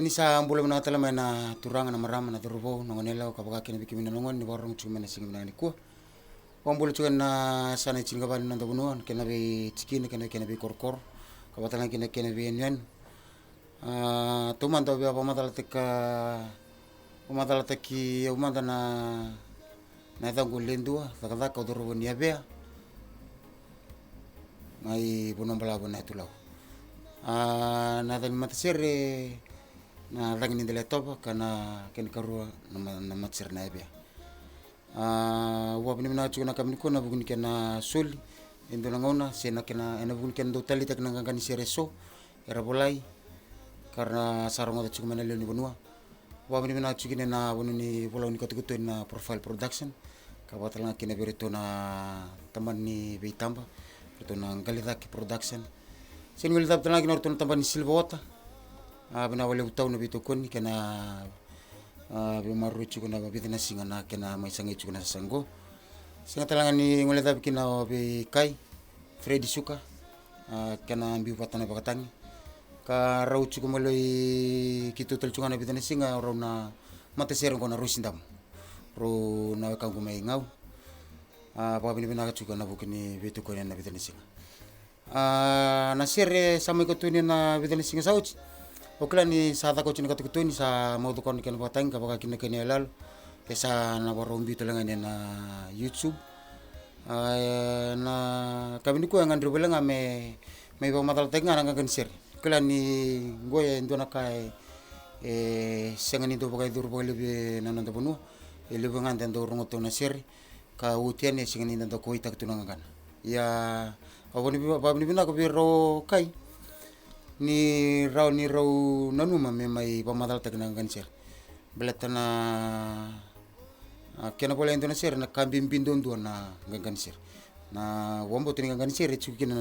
ni sa ambula na tala na turanga na marama na turubo nongonela ka baka kina bikimina nongon ni warung chuma na singina ni ku wambula chuan na sana chinga bali na tabunuan kena be chikin kena be korkor ka batala kena be nyan tuman to be apa matala teki umanda na tangu lendua takada ka turubo ni abea mai bonombala bona tulau na dan matsere na rangi ni dele topa kana ken karua na matser na ebe wa bini na chuna kamni ko na bugni kena sul endo na ngona sena kena ena bugni ken do tali tak na ngani sereso era bolai karena sarunga da chuma na leni bonua wa bini na chukine na bonuni bolau ni katukuto na profile production ka batala kena berito na taman ni beitamba berito na ngalidaki production sen ngul tap tanagi norton taman ni silvota bina wale utau na bito koni kena be maru chuko na bita na singa na kena mai sangi chuko na sango singa talangan ni ngole tap kina be kai Freddy Suka kena ambi patana bakatangi ka rau chuko maloi kitu tel chuko na bita na singa ro na mate serong kona rusindam ro na kangu mai ngau pa bina chuko na bukini bito koni na bita na singa na sere sama ikutuni na bita na singa sauci okla ni sa ta ko chini katu ni sa mau to kon ken batang ka baka kin ken elal esa na borombi to lengan na YouTube na kami ko ngan rubela ngame me ba matal tenga nga kan ser kla ni goye ndona kai sengani do baka dur baka lebe nanan to bonu lebe ngan den do rongo to na ser ka utian sengani ndo ko itak tunangan ya babni bina ko biro kai ni rau nanu me mai pamadal tak na ganser belatana kena boleh indona ser na kambing bindon do na ganser na wombo tini ganser chukin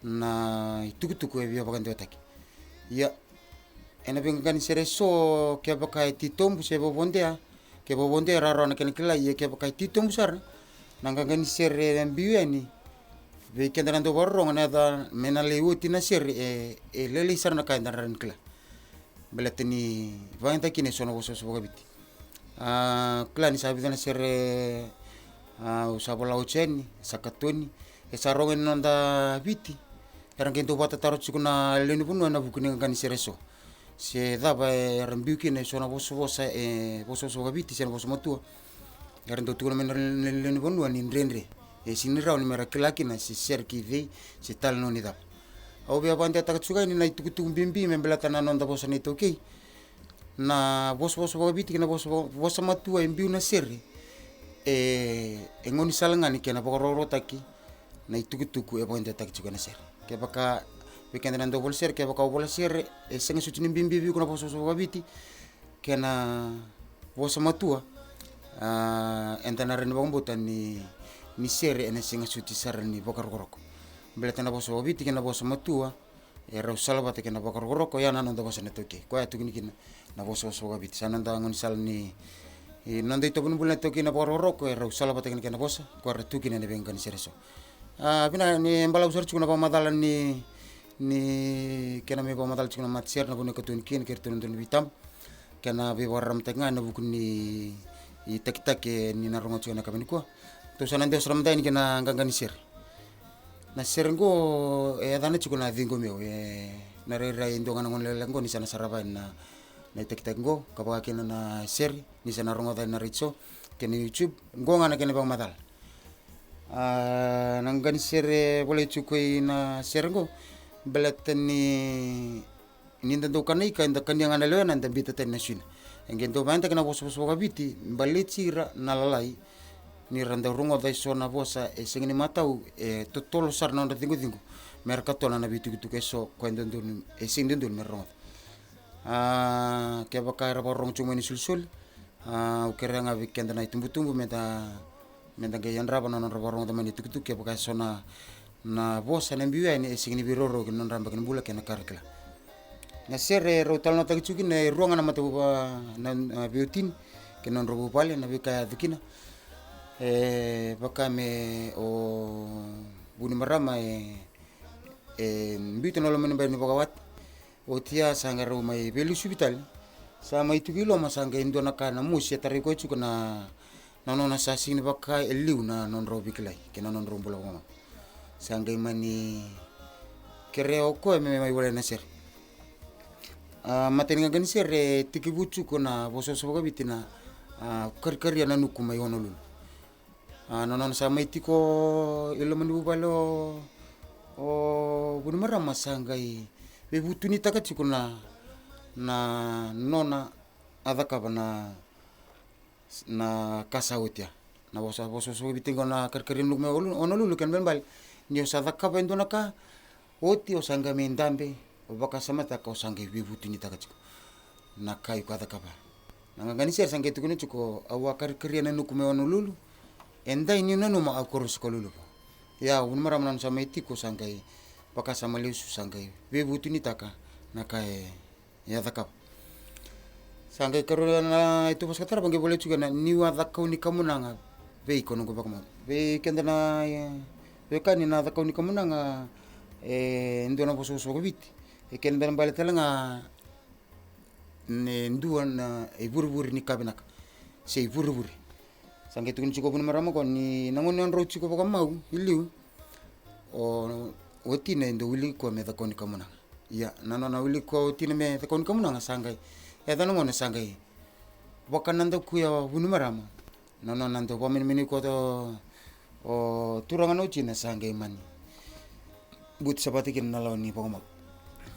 na tukutuku e biya bagan tak ya ena bing ganser so ke bakai titom se bobondea ke bobondea raro na kena kila ye ke bakai titom sar na ganser biweni be kenda ndo borro ngana da menale uti na ser lele sar na kainda ran kla belatini vanta kine sono boso so gabiti kla ni sabi na ser usabola ucheni sakatoni sarongen nanda biti eran kento bata taro chikuna leni bunu na bukuni ngani sereso se daba rambiu kine sono boso boso so gabiti sen boso matua eran to tuna men leni bunu ni ndrendre sinirau ni mera kilaki na si serki ve si tal no ni da au be abante ta tsuga ni na tukutu bimbi me belata na nonda bosa ni toki na bos biti na bos matua imbi na serri ngoni salanga ni kena bokoro taki na tukutu e bonde ta tsuga na ser ke baka weekend na ndobol ser ke baka bol ser senga sutini bimbi bi kuna bos biti kena bos matua entana ren bombotan ni sere ena singa suti sar ni bokar goroko belata na boso biti kena boso matua rau salva te kena bokar goroko ya nando boso na toke ko ya tukini kina na boso biti sananda ngon sal ni nando ito bun bulan toke na bokar goroko rau salva te kena boso ko ra tukini ne bengan sereso bina ni mbala usar chuna ba madalan ni kena me ba madal chuna matser na bun ko tun kin kertun dun bitam kena be waram tenga na bukuni I tak ni na rongo chuna kamini ko to sana ndio sram dai ni kena ngangani ser na serengo adana chukuna vingo meu na rera indo ngana ngon lelengo ni sana saraba na tek go kapaka kena na ser ni sana rongo dai na richo kena YouTube go ngana kena bang madal nangani ser boleh chukui na serengo belatani ninda do kanai ka inda kanyang ana lewan anda bitaten na shin engendo banta kena bos gabiti balechira na lalai ni randa rungo dai sona bosa sengini matau totolo sar na nda tingu merkato na bitu gitu keso kwendon sing dundun merong ke bakara borong cuma ni sulsul ukere nga weekend na tumbu meta ge yanra bana na borong tamani tukutu ke bakara sona na bosa na biwa ni singini biroro non ramba ken bula ken karkla na sere ro talno tagchuki na ruanga na matu na biotin ken non robu pale na bika dukina baka me o buni marama mbito no lo men ni bagawat otia sanga ro mai belu hospital sa mai tu kilo masanga indo na kana musia tari ko chu na nona sa sini baka eliu na non ro biklai ke non ro bola mama sanga mani kereo ko me mai wala na ser matenga gani ser tiki bucu ko na boso so bitina kar ya nanu kuma yono lulu non sa mai tiko ilo mani balo o bunu mara masanga i be butuni taka chukuna na nona adaka na kasautia na bosa so bitingo na karkarin lugme onolulu kan benbal nio sadaka bendo naka oti osanga mendambe obaka samata ka osanga bibutuni taka chuku na kai ka adaka ba na ngani ser sanga tukuni chuko awa karkarin na nukume onolulu endai ni nanu ma akorus kolulu ya unmara manan sama itiko sanga baka sama lesu sanga bibutuni taka na kai ya adaka sanga karuna itu pas katara bangge boleh juga na niwa dakau ni kamunanga be ikono go bakma be kendana be kani na dakau ni kamunanga ndona boso so bit ken ben bale telanga ne ndua na buru ni kabinak se buru sanga itu ni chiko bun marama kon ni nangon non ro chiko bakam mau iliu o otine ndo wili ko me dakau ni kamunanga ya nanona wili ko otine me dakau ni kamunanga sanga edano ngone sangai bokan nando kuya bunu marama nono nando pomen mini ko to o turangan uci na sangai mani but sapati kin nalaw ni pokoma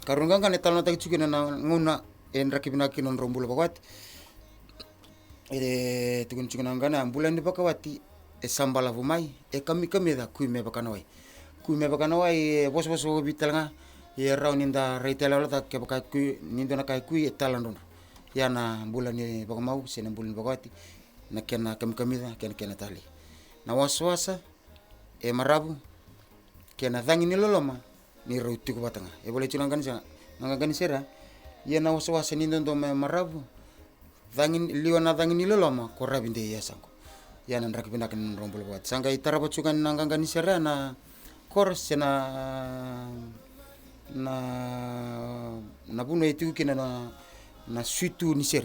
karungang kan etalno tak cukin na nguna en rakibna kin non rombul bakwat tukun cukin ngana bulan di bakwati sambala vumai kami da kuime bakanawai bos bitalnga rauninda reitela ta ke bakai ku nindona kai ku etalandon yana bulan ni bagamau sena bulan bagati na kena kamida kena tali na waswasa marabu kena dangi ni loloma ni rauti ko batanga boleh culangan sa ngagani sera yana waswasa ni ndo marabu dangi liwana dangi ni loloma ko rabinde ya sangko yana rakibina kan rombol bagat sangga itara bacukan ngagani sera na kor sena na bunu itu kena na suitu ni ser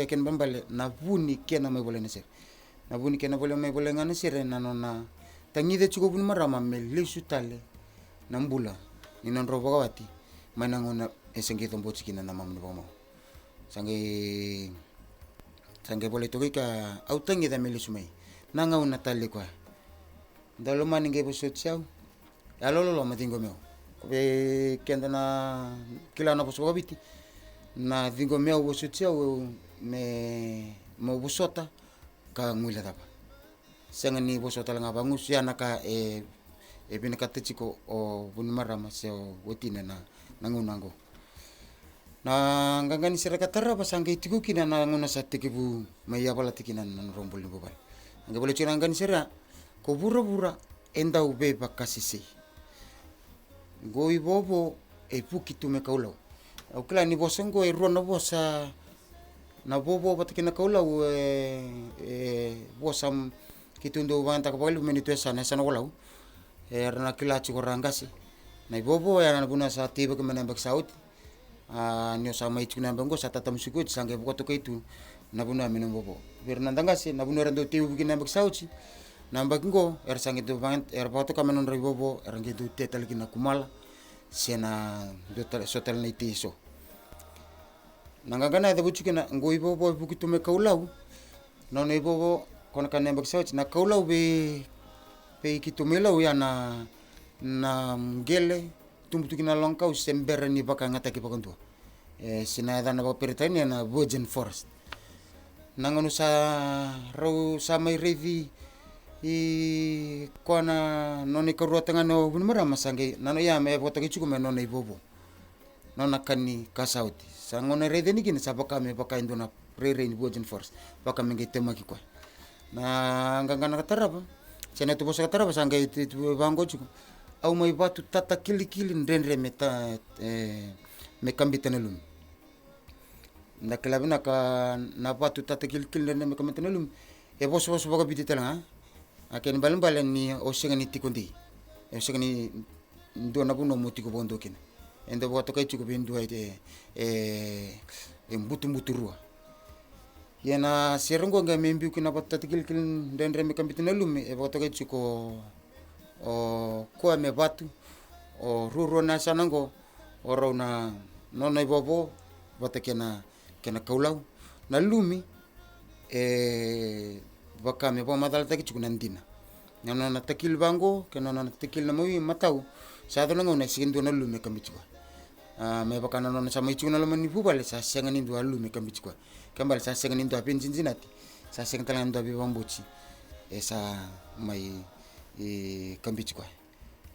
ken bambale na buni kena mai boleh ser na buni kena boleh ngana ser na nona tangide cukup bun marama me lesutale na mbula ni non robawati manangona esengke tombo cikina na mamnu bomo sange boleh to ka autangi da melisumai nanga una tale kwa dalo maninge bosot siau alolo matingo meu be kenda na kila na boso biti na dingo meu bosot siau me mo bosota ka ngula dapa sangani bosota langa bangus ya naka binaka tchiko o bunmarama seo wotina na nangunango na ngangani seraka tarra basanga itiku kina na nguna satikibu maya bala tikina na rombol ni bobal nga boleh ngangani sera ko bura enda ube bakasisi goi bobo pukitu me kaulau au kila ni bosongo ruana bosa na bobo batikina kaulau bosam kitundo banta kabali menitu sana walau erna kila chikorangasi na bobo ya na buna sa tiba ke menembak saut nyo sama itu na bango sa tatam sukut sange buka to itu na buna minum bobo bernandangasi na buna rando tiba ke nembak sauti nambak ngo sange tu bant bato kamenon rai bobo range tu tetal kina kumala sena dotal sotal na itiso nangagana da buchukina ngoi bobo bukitu me kaulau no nei bobo kona kan nembak sauti na kaulau be kitumelau ya na gele tumbutu kina longkau sembera ni baka ngata ki pakantu sina dana ba peritani na virgin forest nanganu sa rau sa mai revi kona noni karua tanga no bunmara masange nano ya me bota ki chukume noni bobo nona kani kasauti sangone revi ni kini sabaka me baka indona rere ni virgin forest baka mengi temaki kwa na ngangana kataraba sena tu bosa katara basanga itu bango cukup au mai batu tata kili ndendre meta me kambitenelum na kelabina ka na batu tata kili ndendre me kambitenelum boso baga bititela aken balen ni osengani tikondi osengani ndo na buno mutiko bondo kin endo boto kai chuku bindu mbutu rua yana serengo nga membi kuna botta tikil den remi kambit na lumi boto kai chuko o ko me batu o ruro na sanango oro na nona bobo boto kena kaulau na lumi baka me bo madal taki chuku nandina nana na takil bango kena na takil na moi matau sa to na sigindu na lumi kambit ko me baka na sa mai chuku na lamani bubale sa sengan indu lumi kambit ko kambal sa sengan indu apin jinjinati sa sengan talan indu abi bambuci esa mai kambit ko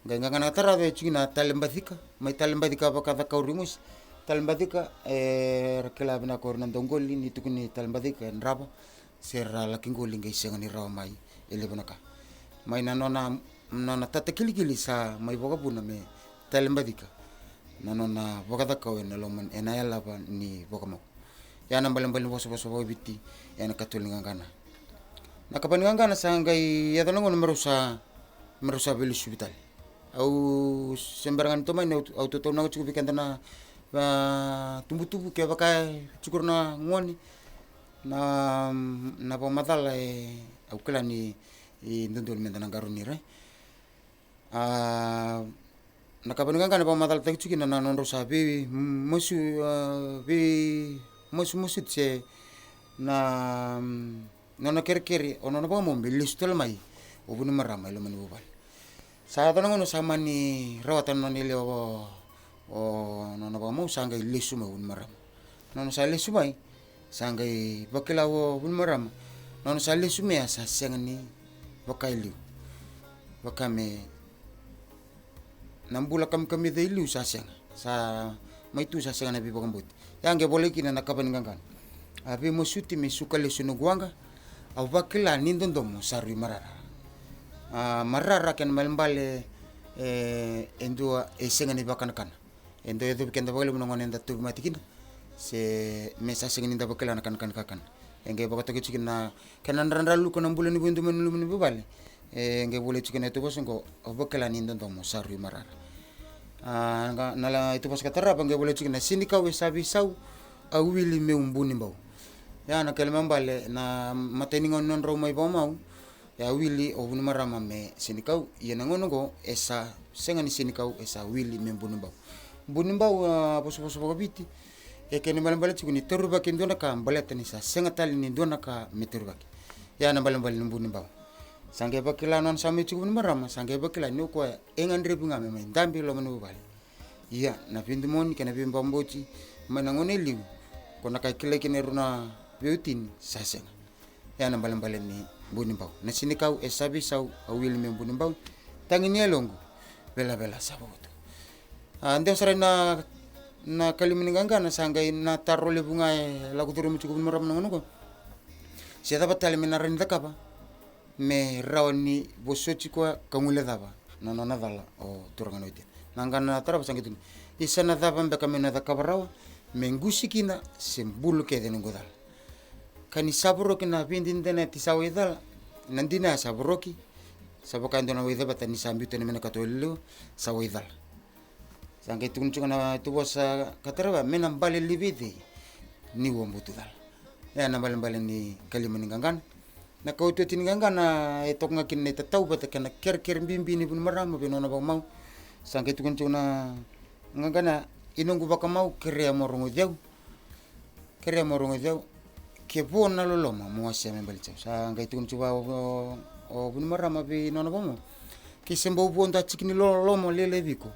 nga ngana tara be chuna talembadika mai talembadika baka da kaurimus talembadika rakela bina korna dongoli ni tukuni talembadika nraba serra lakingoli ngai sengani raw mai elebonaka mai nana tata kilikili sa mai boga buna me talembadika nana boga da kawen loman enayala ba ni boga mo yana balembali boso biti yana katulinga ngana nakapaninga ngana sa ngai yadonongo merusa beli hospital au sembarangan to main auto to na cukup ikan tanah tumbuh ke bakai cukur na ngoni na pamatal au kela ni ndondol mentana garuni re na kapaninga na pamatal tak cukin na non rosa be musu tse na nona kere ono na pamo belis tol mai obunu marama lo mani bobal sa to ngono sama ni rawatan non ile o nona pamo sanga lesu ma un marama nona sa lesu mai sanga bakela wo un marama nona sa lesu me sa sengani bakailu bakame nambula kami deilu sa senga sa mai tu sa senga na bi bakambut yange boleh kina na kapaninga kan abi mosuti me suka lesu no guanga au bakela nindondo sarui marara marara kan malembale endua sengani bakana kan endo edo kenda bole monongon enda tu matikin se mesa sengani da bakela kan enge bakato kichikin na kanan randalu konan bulan ni bundu menulu ni bale enge boleh chikin itu bosungo bakela nindondo sarui marara nala itu pas katara enge boleh chikin na sini kau sabi sau awili me umbuni bau ya na kelma bale na mateningon non romai bau mau ya wili o bunu marama me sinikau yena ngono go esa sengani sinikau esa wili me bunu bau poso biti kene balambale chukuni teruba ke ndona ka baleta ni sa senga tali ni ndona ka meteruba ya na balambale bunu bau sange bakila non sami chukuni marama sange bakila ni ko engandre bunga me ndambi lo manu bale iya na pindu moni kana bimba mbochi mana ngone liu kona ka kile kene runa beutin sa senga ya na balambale ni bunimbau na sini kau esabi sau awil me bunimbau tangini longo bela saboto ande sare na kalimininganga na sangai na tarole bunga lagu turu mucukup maram nangono ko sia dapat tali minaran dakapa me rawani bosochi ko kamule daba nono na dala o turangan oite nangana tarap sangitu isana daba mbeka mena dakabarawa mengusikina sembulu ke denungo dal kani saburo kina pindin tena tisaw idal nandina sabroki sabokan dona wida batani sambitu ne mena katollo sawidal sangke tunchunga na tu bosa kataraba mena bale libidi ni wombutu dal ya na bale ni kalimaningangan na kautu tiningangan na etok ngakin ne tatau batakana ker bimbi ni bun marama benona ba mau sangke tunchuna ngangana inunggu bakamau kere morongo jau ke bona loloma mo sia me balicha sa ngai tun chuba o bun marama bi nono bomo ke sembo bonda chikni lolomo lele biko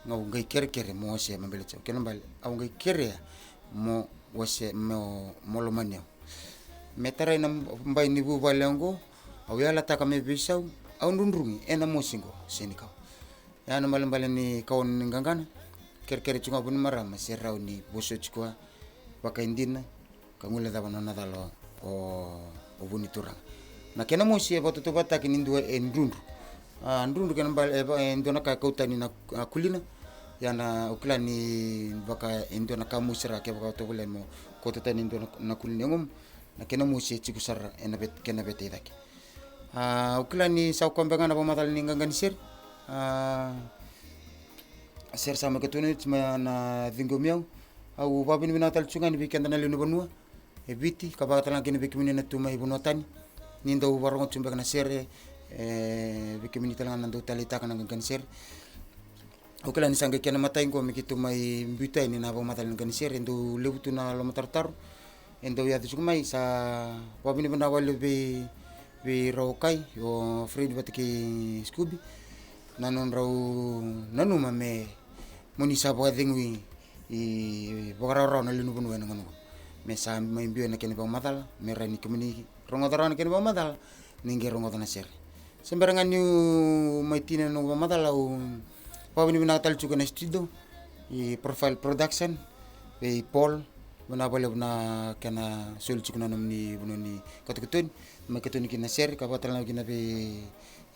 ngau ngai kere mo sia me balicha ke nambal au ngai kere mo wase mo molomania metara ina mbai ni bu balengo au yala taka me bisau au ndundrungi ena mosingo senika ya na malambale ni kaon ngangana kere chunga bun marama serau ni boso chukwa bakaindina kangule da banana dalo o buni turang na kena mo sie boto to bata kini ndua ndundu ndundu kena bal ndona ka kautani na kulina yana uklani baka ndona ka musra ke baka to bulen mo ko to tani ndona na kulina ngom na kena mo sie chikusara ena bet kena bete daki uklani sa ko mbanga na pamatal ni ngangan sir ser sama ketune cuma na dhingo miau au babini bina tal chunga ni bikenda na lenu banua e biti kabata lang kini bikimini na tuma ibunu tani nindo warongo chumba kana sere bikimini talang nando talita kana gan ser okela ni sangge kena matai ko mikitu mai mbuta ni na ba matal gan ser endo lebutu na lo matartar endo ya tu mai sa babini bina wale be rokai yo Fred batiki Scooby nanon rau nanu mame moni sa ba dingwi I bogara na linu bunu na ngano me sa mai bio na kene ba matal me rani kemini rongo darana kene ba matal ninge rongo dana ser sembarangan new mai tina no ba matal au pa bini bina tal chuka na studio I profile production be Paul bana bale bana kana sul chukuna namni bunu ni katukutun me ketuni kina ser ka batal na kina be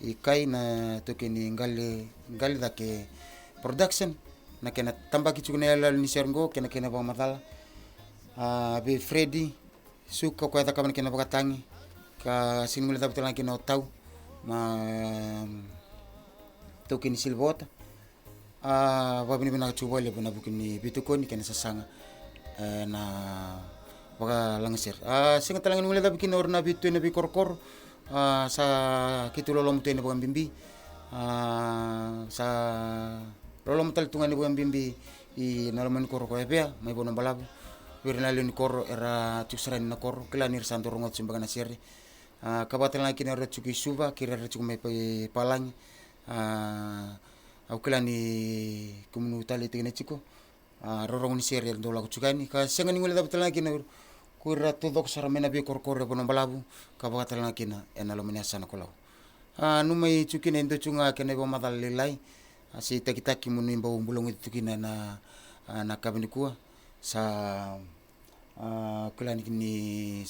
I kai na to kini ngale da ke production na kena tamba ki chukuna yala ni sergo kena ba matal be Freddy suka ko ata kaman kena bakatangi ka sinmule da betul kena tau ma to kini silbota babini bina chuba le bana bukini bitukoni kena sasanga na baka langser singa talangin mule da bikin orna bitu na bikorkor sa kitulolom tu na bukan bimbi sa lolom tal tungan bukan bimbi I nalaman koro ko epea mai bono balabu wirna len koro era tusran na koro kelanir santo rongot sumbaga na sere kabatan lagi na rechuki suba kira rechuki mai palang au kelani kumunu tali tigna chiko rorong ni sere ndo lagu chukani ka senga ni ngule da betul lagi na kuira to dok saramena bi koro bono balabu kabatan lagi na enalomene sana kolau numai chukina ndo chunga kene bo madal lilai si taki munu imba umbulong itu kina na kabini kuah sa kelani kini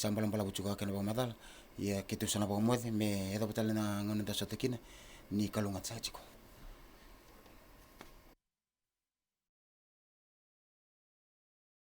sambalang balabu juga kena ba madal ya kitu sana ba moed me edo betal na ngona da sotekina ni kalungat sa chiko